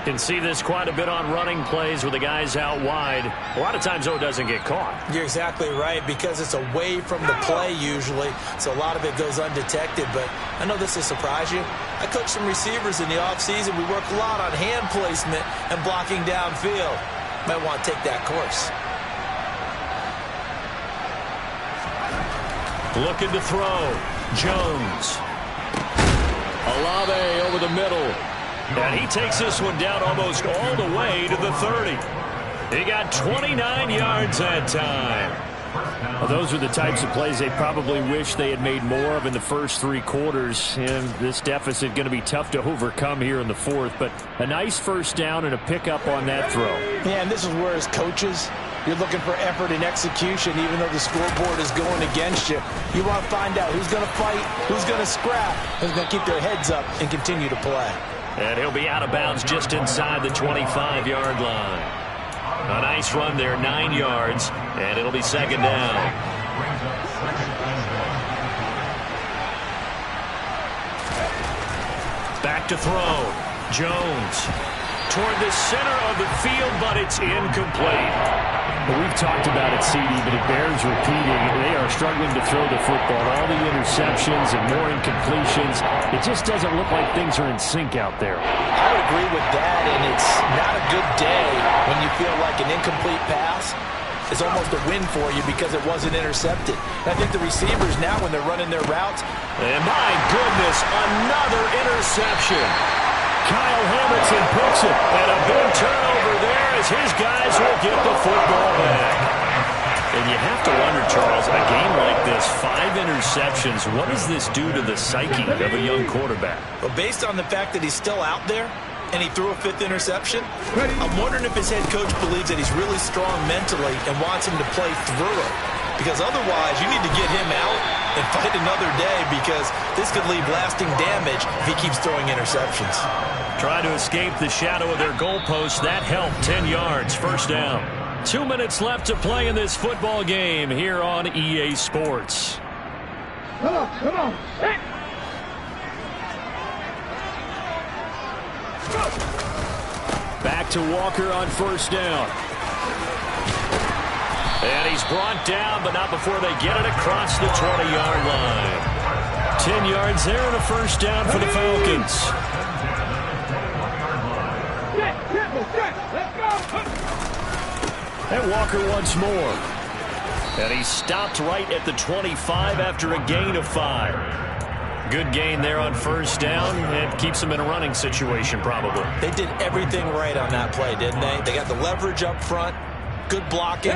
Can see this quite a bit on running plays with the guys out wide. A lot of times, though, it doesn't get caught. You're exactly right because it's away from the play usually, so a lot of it goes undetected. But I know this will surprise you. I coach some receivers in the offseason. We work a lot on hand placement and blocking downfield. Might want to take that course. Looking to throw. Jones. Olave over the middle. And he takes this one down almost all the way to the 30. He got 29 yards that time. Well, those are the types of plays they probably wish they had made more of in the first 3 quarters. And this deficit going to be tough to overcome here in the 4th. But a nice first down and a pickup on that throw. Yeah, and this is where as coaches, You're looking for effort and execution, even though the scoreboard is going against you. You want to find out who's going to fight, who's going to scrap, who's going to keep their heads up and continue to play. And he'll be out of bounds just inside the 25-yard line. A nice run there, 9 yards, and it'll be second down. Back to throw. Jones toward the center of the field, but it's incomplete. Well, we've talked about it, CD, but it bears repeating. They are struggling to throw the football. All the interceptions and more incompletions. It just doesn't look like things are in sync out there. I would agree with that, and it's not a good day when you feel like an incomplete pass is almost a win for you because it wasn't intercepted. And I think the receivers now, when they're running their routes, and my goodness, another interception. Kyle Hamilton picks it, and a big turnover there as his guys will get the football back. And you have to wonder, Charles, a game like this, 5 interceptions, what does this do to the psyche of a young quarterback? Well, based on the fact that he's still out there and he threw a 5th interception, I'm wondering if his head coach believes that he's really strong mentally and wants him to play through it. Because otherwise, you need to get him out and fight another day, because this could leave lasting damage if he keeps throwing interceptions. Try to escape the shadow of their goalpost. That helped. 10 yards, first down. 2 minutes left to play in this football game here on EA Sports. Come on. Hey. Back to Walker on first down. And he's brought down, but not before they get it across the 20-yard line. 10 yards there and a first down for the Falcons. And Walker once more. And he stopped right at the 25 after a gain of 5. Good gain there on first down. It keeps them in a running situation, probably. They did everything right on that play, didn't they? They got the leverage up front. Good blocking,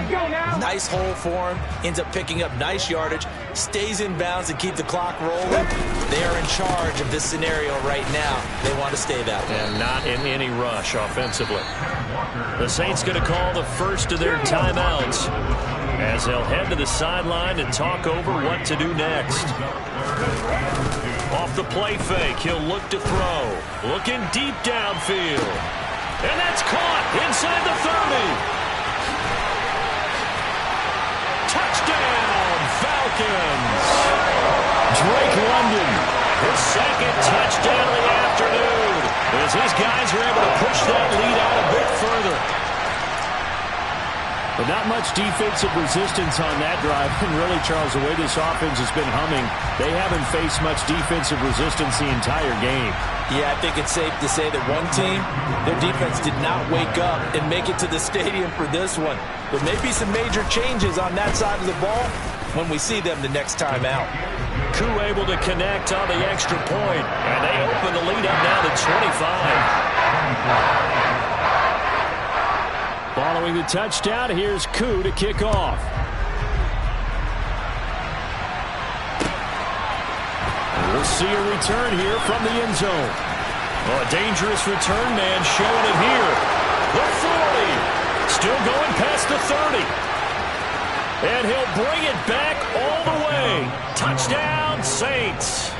nice hole for him, ends up picking up nice yardage, stays in bounds and keep the clock rolling. They are in charge of this scenario right now. They want to stay that way. And not in any rush offensively. The Saints going to call the first of their timeouts as they'll head to the sideline and talk over what to do next. Off the play fake, he'll look to throw. Looking deep downfield. And that's caught inside the 30. Touchdown, Falcons! Drake London, his second touchdown of the afternoon, as his guys are able to push that lead out a bit further. But not much defensive resistance on that drive. And really, Charles, the way this offense has been humming, they haven't faced much defensive resistance the entire game. Yeah, I think it's safe to say that one team, their defense did not wake up and make it to the stadium for this one. There may be some major changes on that side of the ball when we see them the next time out. Koo able to connect on the extra point, and they open the lead up now to 25. Following the touchdown, here's Koo to kick off. We'll see a return here from the end zone. Oh, a dangerous return man showing it here. The 40. Still going past the 30. And he'll bring it back all the way. Touchdown, Saints.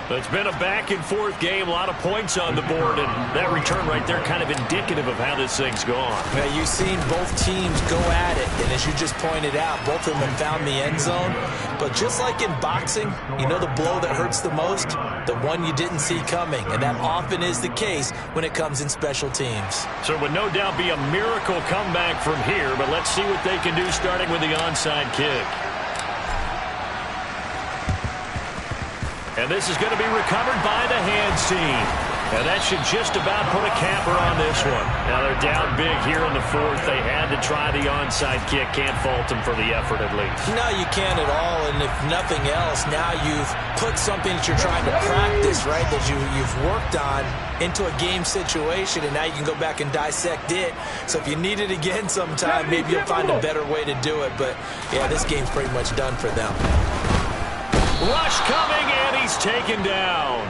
It's been a back-and-forth game, a lot of points on the board, and that return right there kind of indicative of how this thing's gone. Yeah, you've seen both teams go at it, and as you just pointed out, both of them have found the end zone. But just like in boxing, you know the blow that hurts the most? The one you didn't see coming, and that often is the case when it comes in special teams. So it would no doubt be a miracle comeback from here, but let's see what they can do starting with the onside kick. And this is going to be recovered by the hands team. And that should just about put a capper on this one. Now they're down big here in the 4th. They had to try the onside kick. Can't fault them for the effort at least. No, you can't at all. And if nothing else, now you've put something that you're trying to practice, right, that you've worked on into a game situation. And now you can go back and dissect it. So if you need it again sometime, maybe you'll find a better way to do it. But, yeah, this game's pretty much done for them. Rush coming, and he's taken down.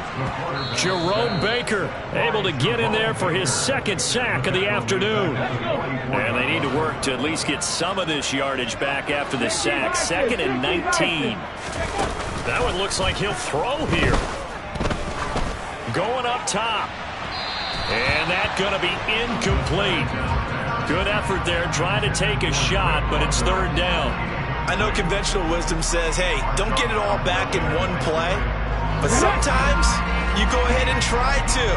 Jerome Baker able to get in there for his second sack of the afternoon. And they need to work to at least get some of this yardage back after the sack. 2nd and 19. That one looks like he'll throw here. Going up top. And that's going to be incomplete. Good effort there trying to take a shot, but it's 3rd down. I know conventional wisdom says, hey, don't get it all back in one play. But sometimes you go ahead and try to.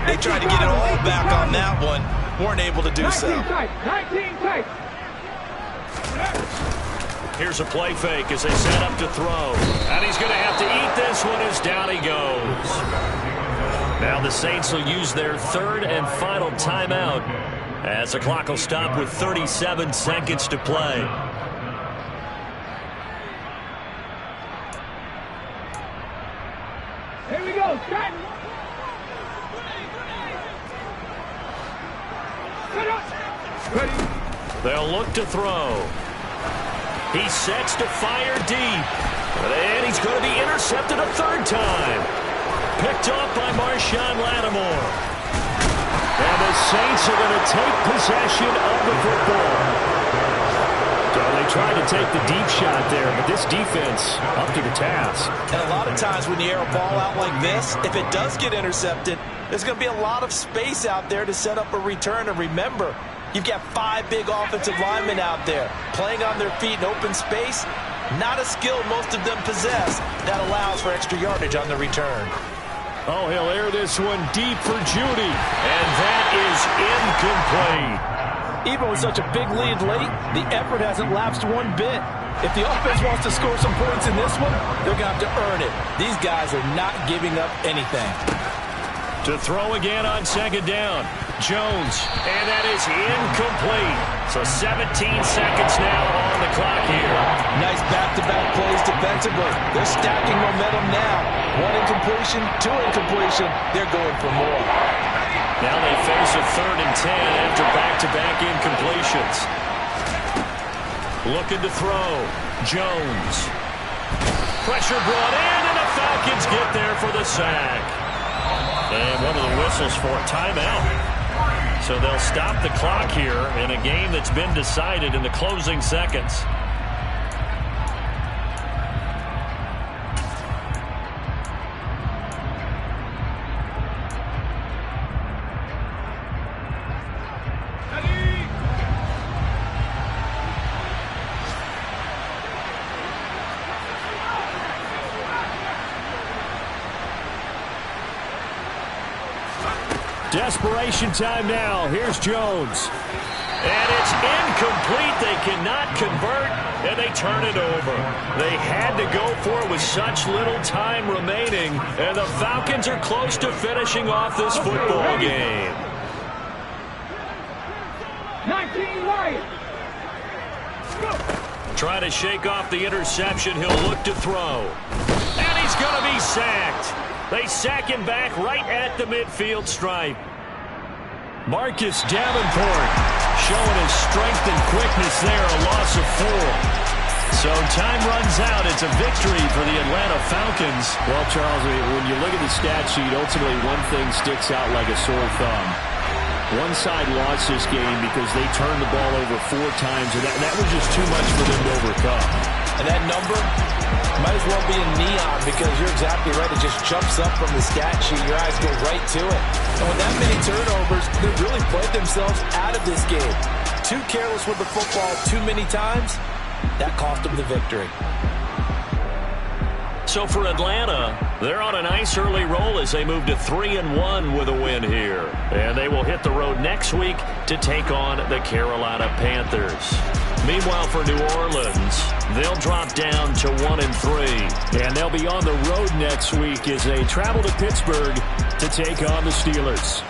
They tried to get it all back on that one. Weren't able to do so. 19 tight. Here's a play fake as they set up to throw. And he's going to have to eat this one as down he goes. Now the Saints will use their 3rd and final timeout as the clock will stop with 37 seconds to play. Here we go. Start. Ready. They'll look to throw. He sets to fire deep. And he's going to be intercepted a 3rd time. Picked off by Marshawn Lattimore. And the Saints are going to take possession of the football. So they tried to take the deep shot there, but this defense up to the task. And a lot of times when you air a ball out like this, if it does get intercepted, there's going to be a lot of space out there to set up a return. And remember, you've got 5 big offensive linemen out there playing on their feet in open space. Not a skill most of them possess that allows for extra yardage on the return. Oh, he'll air this one deep for Judy. And that is incomplete. Even with such a big lead late, the effort hasn't lapsed one bit. If the offense wants to score some points in this one, they're going to have to earn it. These guys are not giving up anything. To throw again on 2nd down. Jones. And that is incomplete. So 17 seconds now on the clock here. Nice back-to-back plays defensively. They're stacking momentum now. 1 incompletion, 2 incompletion. They're going for more. Now they face a 3rd and 10 after back-to-back incompletions. Looking to throw. Jones. Pressure brought in, and the Falcons get there for the sack. And one of the whistles for a timeout. So they'll stop the clock here in a game that's been decided in the closing seconds. Desperation time now. Here's Jones. And it's incomplete. They cannot convert, and they turn it over. They had to go for it with such little time remaining, and the Falcons are close to finishing off this football game. 19 Lions. Trying to shake off the interception. He'll look to throw. And he's going to be sacked. They sack him back right at the midfield stripe. Marcus Davenport showing his strength and quickness there, a loss of 4. So time runs out. It's a victory for the Atlanta Falcons. Well, Charles, when you look at the stat sheet, ultimately one thing sticks out like a sore thumb. One side lost this game because they turned the ball over 4 times, and that was just too much for them to overcome. And that number might as well be in neon because you're exactly right. It just jumps up from the stat sheet. Your eyes go right to it. And with that many turnovers, they've really played themselves out of this game. Too careless with the football too many times. That cost them the victory. So for Atlanta, they're on a nice early roll as they move to 3-1 with a win here. And they will hit the road next week to take on the Carolina Panthers. Meanwhile, for New Orleans, they'll drop down to 1-3. And they'll be on the road next week as they travel to Pittsburgh to take on the Steelers.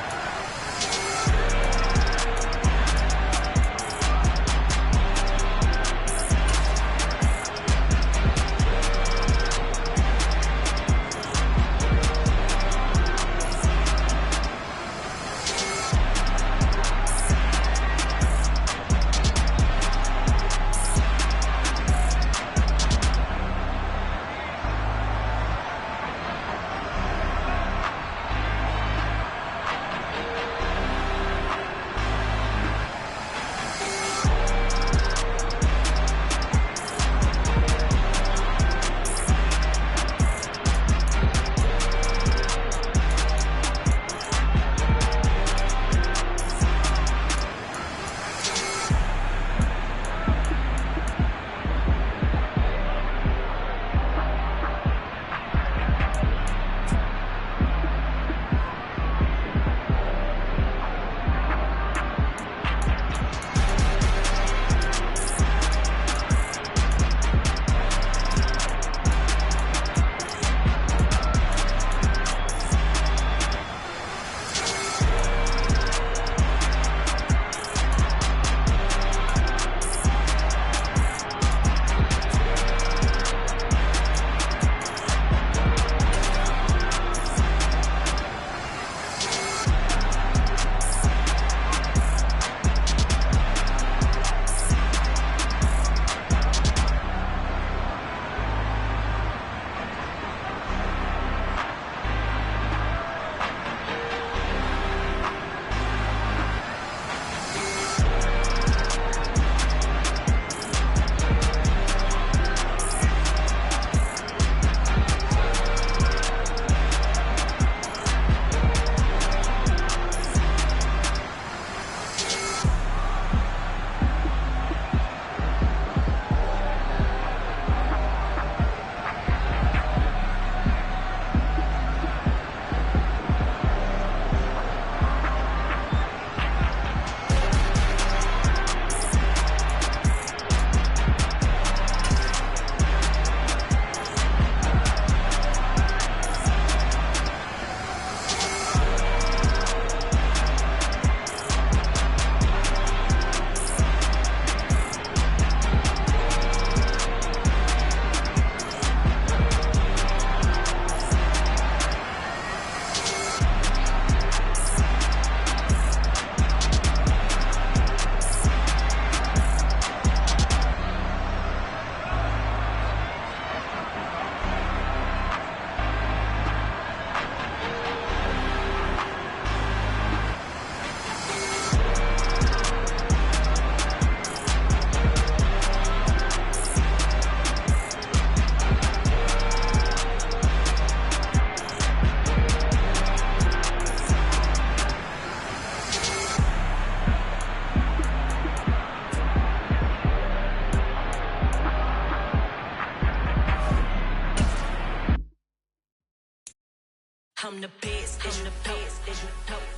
I'm the best, as you know.